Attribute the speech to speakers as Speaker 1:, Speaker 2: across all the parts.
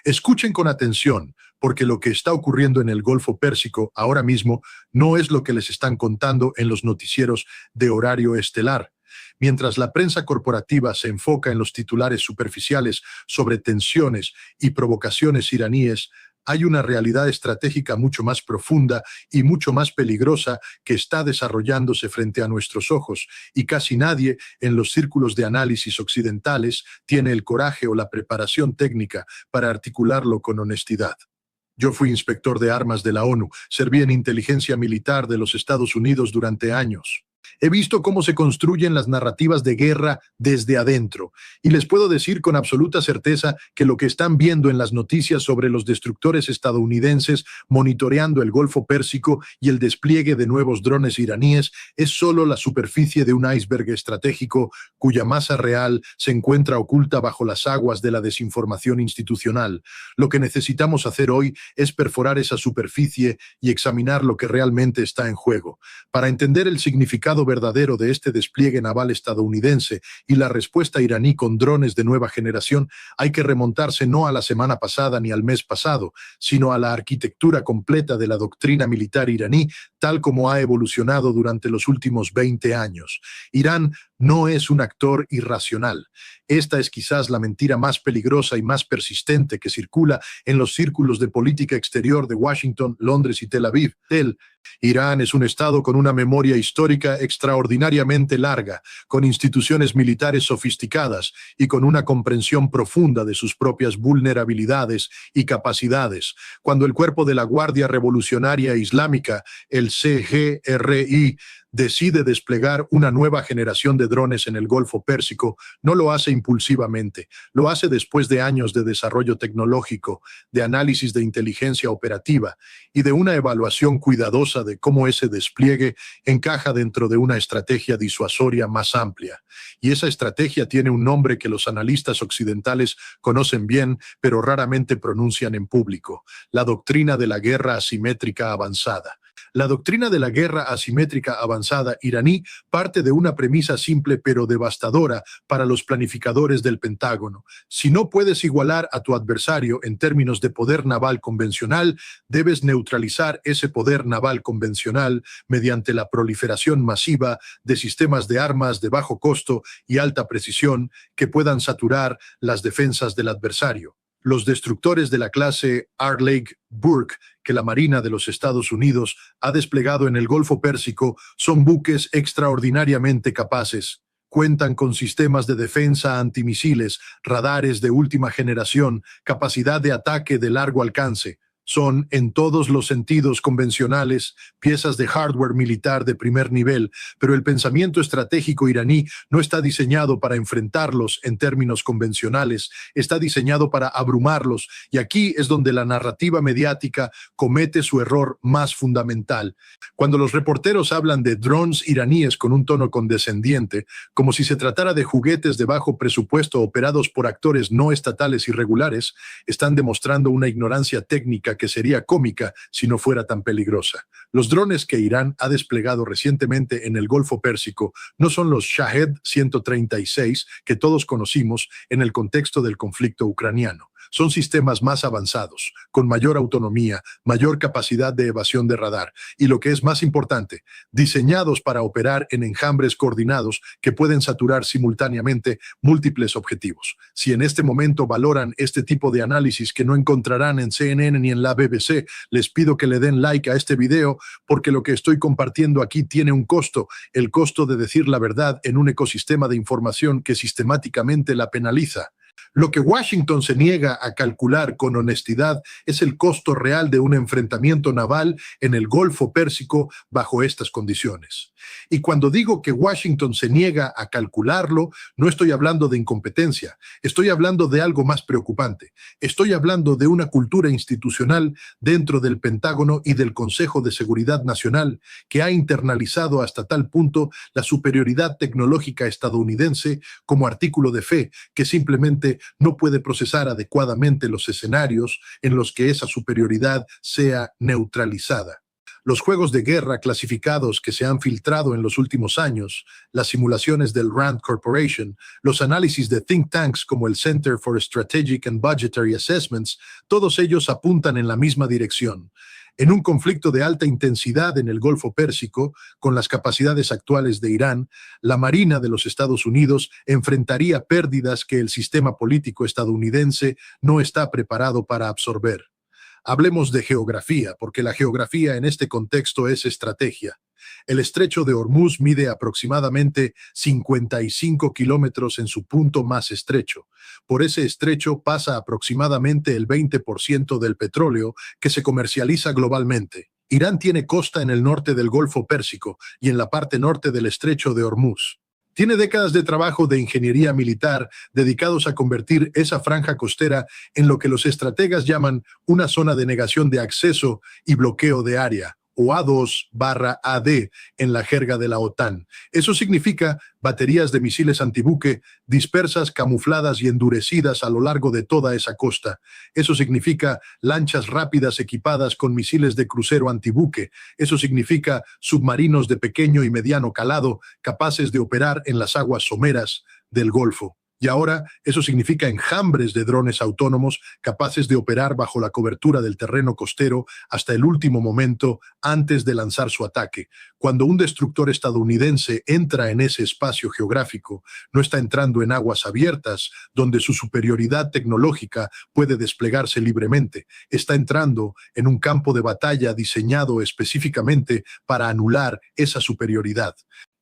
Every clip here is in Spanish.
Speaker 1: Escuchen con atención, porque lo que está ocurriendo en el Golfo Pérsico ahora mismo no es lo que les están contando en los noticieros de horario estelar. Mientras la prensa corporativa se enfoca en los titulares superficiales sobre tensiones y provocaciones iraníes, hay una realidad estratégica mucho más profunda y mucho más peligrosa que está desarrollándose frente a nuestros ojos, y casi nadie en los círculos de análisis occidentales tiene el coraje o la preparación técnica para articularlo con honestidad. Yo fui inspector de armas de la ONU, serví en inteligencia militar de los Estados Unidos durante años. He visto cómo se construyen las narrativas de guerra desde adentro, y les puedo decir con absoluta certeza que lo que están viendo en las noticias sobre los destructores estadounidenses monitoreando el Golfo Pérsico y el despliegue de nuevos drones iraníes es solo la superficie de un iceberg estratégico cuya masa real se encuentra oculta bajo las aguas de la desinformación institucional. Lo que necesitamos hacer hoy es perforar esa superficie y examinar lo que realmente está en juego. Para entender el significado verdadero de este despliegue naval estadounidense y la respuesta iraní con drones de nueva generación, hay que remontarse no a la semana pasada ni al mes pasado, sino a la arquitectura completa de la doctrina militar iraní, tal como ha evolucionado durante los últimos 20 años. Irán no es un actor irracional. Esta es quizás la mentira más peligrosa y más persistente que circula en los círculos de política exterior de Washington, Londres y Tel Aviv. Irán es un estado con una memoria histórica extraordinariamente larga, con instituciones militares sofisticadas y con una comprensión profunda de sus propias vulnerabilidades y capacidades. Cuando el cuerpo de la Guardia Revolucionaria Islámica, el CGRI, decide desplegar una nueva generación de drones en el Golfo Pérsico, no lo hace impulsivamente, lo hace después de años de desarrollo tecnológico, de análisis de inteligencia operativa y de una evaluación cuidadosa de cómo ese despliegue encaja dentro de una estrategia disuasoria más amplia. Y esa estrategia tiene un nombre que los analistas occidentales conocen bien, pero raramente pronuncian en público: la doctrina de la guerra asimétrica avanzada. La doctrina de la guerra asimétrica avanzada iraní parte de una premisa simple pero devastadora para los planificadores del Pentágono. Si no puedes igualar a tu adversario en términos de poder naval convencional, debes neutralizar ese poder naval convencional mediante la proliferación masiva de sistemas de armas de bajo costo y alta precisión que puedan saturar las defensas del adversario. Los destructores de la clase Arleigh Burke que la Marina de los Estados Unidos ha desplegado en el Golfo Pérsico son buques extraordinariamente capaces. Cuentan con sistemas de defensa antimisiles, radares de última generación, capacidad de ataque de largo alcance. Son, en todos los sentidos convencionales, piezas de hardware militar de primer nivel, pero el pensamiento estratégico iraní no está diseñado para enfrentarlos en términos convencionales, está diseñado para abrumarlos, y aquí es donde la narrativa mediática comete su error más fundamental. Cuando los reporteros hablan de drones iraníes con un tono condescendiente, como si se tratara de juguetes de bajo presupuesto operados por actores no estatales irregulares, están demostrando una ignorancia técnica que sería cómica si no fuera tan peligrosa. Los drones que Irán ha desplegado recientemente en el Golfo Pérsico no son los Shahed 136 que todos conocimos en el contexto del conflicto ucraniano. Son sistemas más avanzados, con mayor autonomía, mayor capacidad de evasión de radar y, lo que es más importante, diseñados para operar en enjambres coordinados que pueden saturar simultáneamente múltiples objetivos. Si en este momento valoran este tipo de análisis que no encontrarán en CNN ni en la BBC, les pido que le den like a este video, porque lo que estoy compartiendo aquí tiene un costo, el costo de decir la verdad en un ecosistema de información que sistemáticamente la penaliza. Lo que Washington se niega a calcular con honestidad es el costo real de un enfrentamiento naval en el Golfo Pérsico bajo estas condiciones. Y cuando digo que Washington se niega a calcularlo, no estoy hablando de incompetencia, estoy hablando de algo más preocupante. Estoy hablando de una cultura institucional dentro del Pentágono y del Consejo de Seguridad Nacional que ha internalizado hasta tal punto la superioridad tecnológica estadounidense como artículo de fe que simplemente no puede procesar adecuadamente los escenarios en los que esa superioridad sea neutralizada. Los juegos de guerra clasificados que se han filtrado en los últimos años, las simulaciones del RAND Corporation, los análisis de think tanks como el Center for Strategic and Budgetary Assessments, todos ellos apuntan en la misma dirección. En un conflicto de alta intensidad en el Golfo Pérsico, con las capacidades actuales de Irán, la Marina de los Estados Unidos enfrentaría pérdidas que el sistema político estadounidense no está preparado para absorber. Hablemos de geografía, porque la geografía en este contexto es estrategia. El estrecho de Hormuz mide aproximadamente 55 kilómetros en su punto más estrecho. Por ese estrecho pasa aproximadamente el 20% del petróleo que se comercializa globalmente. Irán tiene costa en el norte del Golfo Pérsico y en la parte norte del estrecho de Hormuz. Tiene décadas de trabajo de ingeniería militar dedicados a convertir esa franja costera en lo que los estrategas llaman una zona de negación de acceso y bloqueo de área, o A2/AD en la jerga de la OTAN. Eso significa baterías de misiles antibuque dispersas, camufladas y endurecidas a lo largo de toda esa costa. Eso significa lanchas rápidas equipadas con misiles de crucero antibuque. Eso significa submarinos de pequeño y mediano calado capaces de operar en las aguas someras del Golfo. Y ahora eso significa enjambres de drones autónomos capaces de operar bajo la cobertura del terreno costero hasta el último momento antes de lanzar su ataque. Cuando un destructor estadounidense entra en ese espacio geográfico, no está entrando en aguas abiertas donde su superioridad tecnológica puede desplegarse libremente. Está entrando en un campo de batalla diseñado específicamente para anular esa superioridad.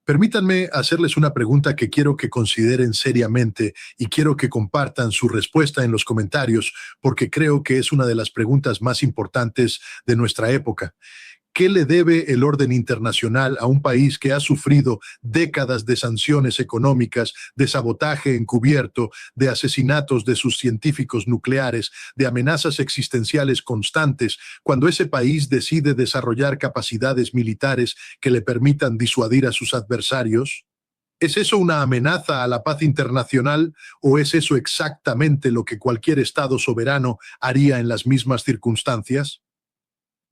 Speaker 1: Permítanme hacerles una pregunta que quiero que consideren seriamente y quiero que compartan su respuesta en los comentarios porque creo que es una de las preguntas más importantes de nuestra época. ¿Qué le debe el orden internacional a un país que ha sufrido décadas de sanciones económicas, de sabotaje encubierto, de asesinatos de sus científicos nucleares, de amenazas existenciales constantes, cuando ese país decide desarrollar capacidades militares que le permitan disuadir a sus adversarios? ¿Es eso una amenaza a la paz internacional o es eso exactamente lo que cualquier Estado soberano haría en las mismas circunstancias?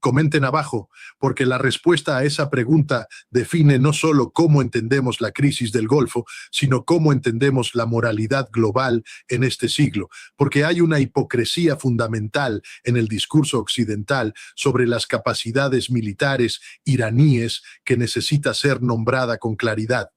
Speaker 1: Comenten abajo, porque la respuesta a esa pregunta define no solo cómo entendemos la crisis del Golfo, sino cómo entendemos la moralidad global en este siglo, porque hay una hipocresía fundamental en el discurso occidental sobre las capacidades militares iraníes que necesita ser nombrada con claridad.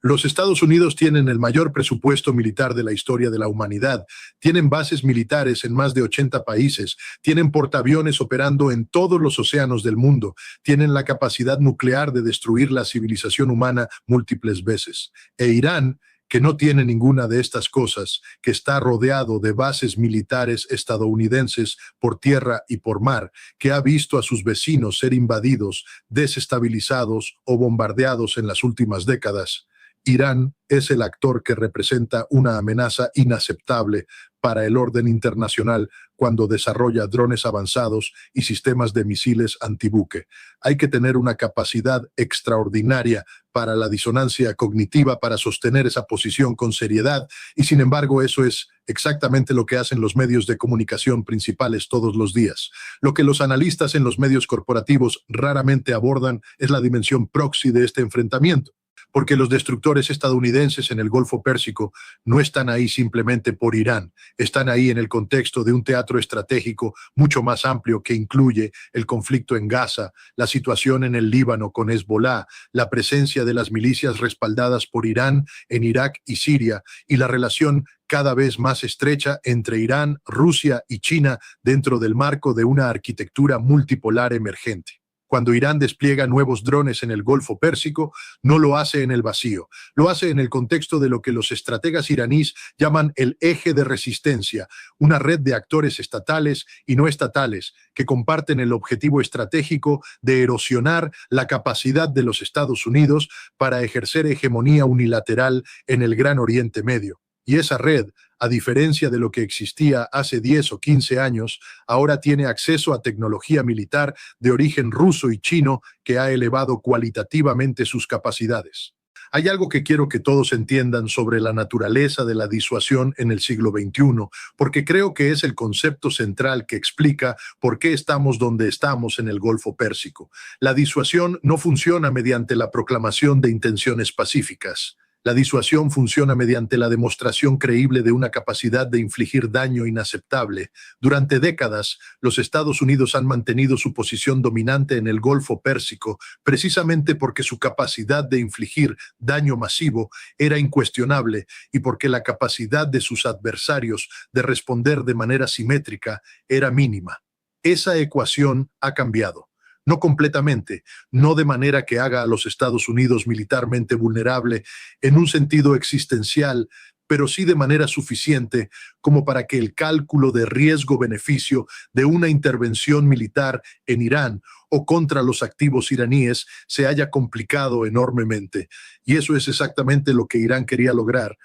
Speaker 1: Los Estados Unidos tienen el mayor presupuesto militar de la historia de la humanidad, tienen bases militares en más de 80 países, tienen portaaviones operando en todos los océanos del mundo, tienen la capacidad nuclear de destruir la civilización humana múltiples veces. E Irán, que no tiene ninguna de estas cosas, que está rodeado de bases militares estadounidenses por tierra y por mar, que ha visto a sus vecinos ser invadidos, desestabilizados o bombardeados en las últimas décadas. Irán es el actor que representa una amenaza inaceptable para el orden internacional cuando desarrolla drones avanzados y sistemas de misiles antibuque. Hay que tener una capacidad extraordinaria para la disonancia cognitiva para sostener esa posición con seriedad y sin embargo eso es exactamente lo que hacen los medios de comunicación principales todos los días. Lo que los analistas en los medios corporativos raramente abordan es la dimensión proxy de este enfrentamiento, porque los destructores estadounidenses en el Golfo Pérsico no están ahí simplemente por Irán, están ahí en el contexto de un teatro estratégico mucho más amplio que incluye el conflicto en Gaza, la situación en el Líbano con Hezbolá, la presencia de las milicias respaldadas por Irán en Irak y Siria y la relación cada vez más estrecha entre Irán, Rusia y China dentro del marco de una arquitectura multipolar emergente. Cuando Irán despliega nuevos drones en el Golfo Pérsico, no lo hace en el vacío, lo hace en el contexto de lo que los estrategas iraníes llaman el eje de resistencia, una red de actores estatales y no estatales que comparten el objetivo estratégico de erosionar la capacidad de los Estados Unidos para ejercer hegemonía unilateral en el Gran Oriente Medio. Y esa red, a diferencia de lo que existía hace 10 o 15 años, ahora tiene acceso a tecnología militar de origen ruso y chino que ha elevado cualitativamente sus capacidades. Hay algo que quiero que todos entiendan sobre la naturaleza de la disuasión en el siglo XXI, porque creo que es el concepto central que explica por qué estamos donde estamos en el Golfo Pérsico. La disuasión no funciona mediante la proclamación de intenciones pacíficas. La disuasión funciona mediante la demostración creíble de una capacidad de infligir daño inaceptable. Durante décadas, los Estados Unidos han mantenido su posición dominante en el Golfo Pérsico precisamente porque su capacidad de infligir daño masivo era incuestionable y porque la capacidad de sus adversarios de responder de manera simétrica era mínima. Esa ecuación ha cambiado. No completamente, no de manera que haga a los Estados Unidos militarmente vulnerable en un sentido existencial, pero sí de manera suficiente como para que el cálculo de riesgo-beneficio de una intervención militar en Irán o contra los activos iraníes se haya complicado enormemente. Y eso es exactamente lo que Irán quería lograr.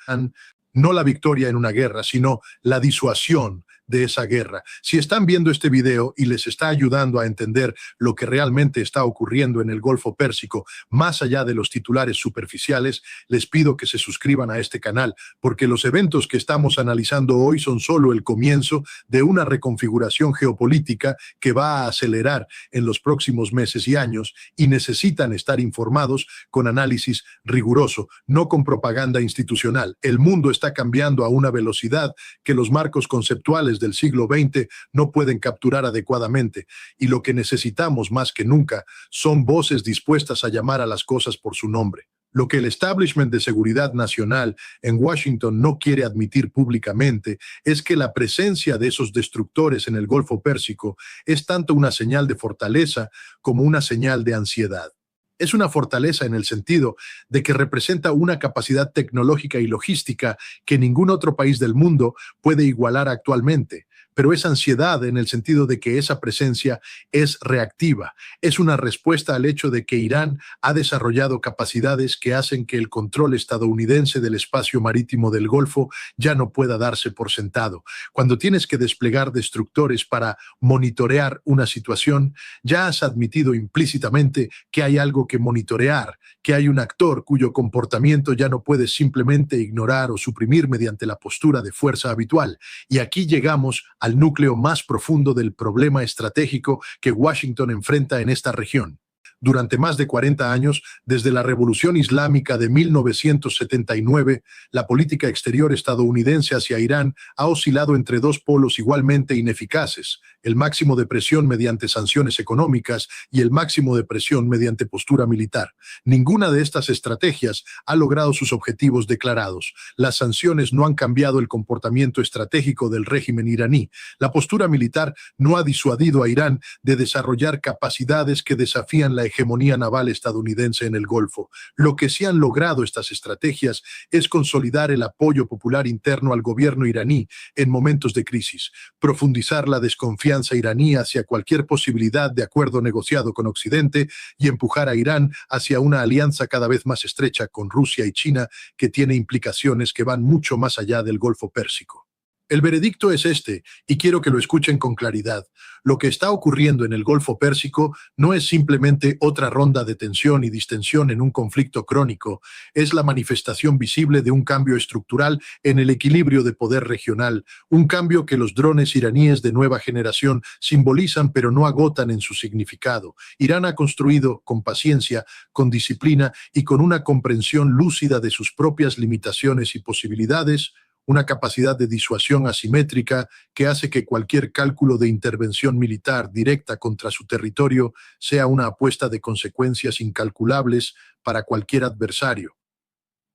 Speaker 1: No la victoria en una guerra, sino la disuasión de esa guerra. Si están viendo este video y les está ayudando a entender lo que realmente está ocurriendo en el Golfo Pérsico, más allá de los titulares superficiales, les pido que se suscriban a este canal, porque los eventos que estamos analizando hoy son solo el comienzo de una reconfiguración geopolítica que va a acelerar en los próximos meses y años, y necesitan estar informados con análisis riguroso, no con propaganda institucional. El mundo está cambiando a una velocidad que los marcos conceptuales del siglo XX no pueden capturar adecuadamente, y lo que necesitamos más que nunca son voces dispuestas a llamar a las cosas por su nombre. Lo que el establishment de seguridad nacional en Washington no quiere admitir públicamente es que la presencia de esos destructores en el Golfo Pérsico es tanto una señal de fortaleza como una señal de ansiedad. Es una fortaleza en el sentido de que representa una capacidad tecnológica y logística que ningún otro país del mundo puede igualar actualmente, pero es ansiedad en el sentido de que esa presencia es reactiva. Es una respuesta al hecho de que Irán ha desarrollado capacidades que hacen que el control estadounidense del espacio marítimo del Golfo ya no pueda darse por sentado. Cuando tienes que desplegar destructores para monitorear una situación, ya has admitido implícitamente que hay algo que monitorear, que hay un actor cuyo comportamiento ya no puedes simplemente ignorar o suprimir mediante la postura de fuerza habitual. Y aquí llegamos al núcleo más profundo del problema estratégico que Washington enfrenta en esta región. Durante más de 40 años, desde la Revolución Islámica de 1979, la política exterior estadounidense hacia Irán ha oscilado entre dos polos igualmente ineficaces: el máximo de presión mediante sanciones económicas y el máximo de presión mediante postura militar. Ninguna de estas estrategias ha logrado sus objetivos declarados. Las sanciones no han cambiado el comportamiento estratégico del régimen iraní. La postura militar no ha disuadido a Irán de desarrollar capacidades que desafían la hegemonía naval estadounidense en el Golfo. Lo que sí han logrado estas estrategias es consolidar el apoyo popular interno al gobierno iraní en momentos de crisis, profundizar la desconfianza iraní hacia cualquier posibilidad de acuerdo negociado con Occidente y empujar a Irán hacia una alianza cada vez más estrecha con Rusia y China, que tiene implicaciones que van mucho más allá del Golfo Pérsico. El veredicto es este, y quiero que lo escuchen con claridad. Lo que está ocurriendo en el Golfo Pérsico no es simplemente otra ronda de tensión y distensión en un conflicto crónico, es la manifestación visible de un cambio estructural en el equilibrio de poder regional, un cambio que los drones iraníes de nueva generación simbolizan pero no agotan en su significado. Irán ha construido con paciencia, con disciplina y con una comprensión lúcida de sus propias limitaciones y posibilidades, una capacidad de disuasión asimétrica que hace que cualquier cálculo de intervención militar directa contra su territorio sea una apuesta de consecuencias incalculables para cualquier adversario.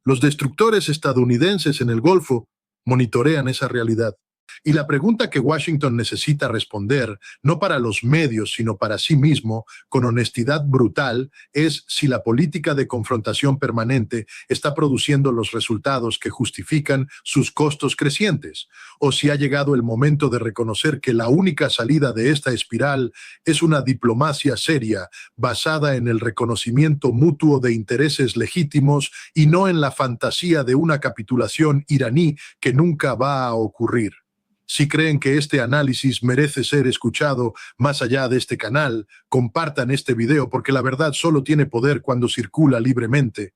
Speaker 1: Los destructores estadounidenses en el Golfo monitorean esa realidad. Y la pregunta que Washington necesita responder, no para los medios, sino para sí mismo, con honestidad brutal, es si la política de confrontación permanente está produciendo los resultados que justifican sus costos crecientes, o si ha llegado el momento de reconocer que la única salida de esta espiral es una diplomacia seria, basada en el reconocimiento mutuo de intereses legítimos y no en la fantasía de una capitulación iraní que nunca va a ocurrir. Si creen que este análisis merece ser escuchado más allá de este canal, compartan este video porque la verdad solo tiene poder cuando circula libremente.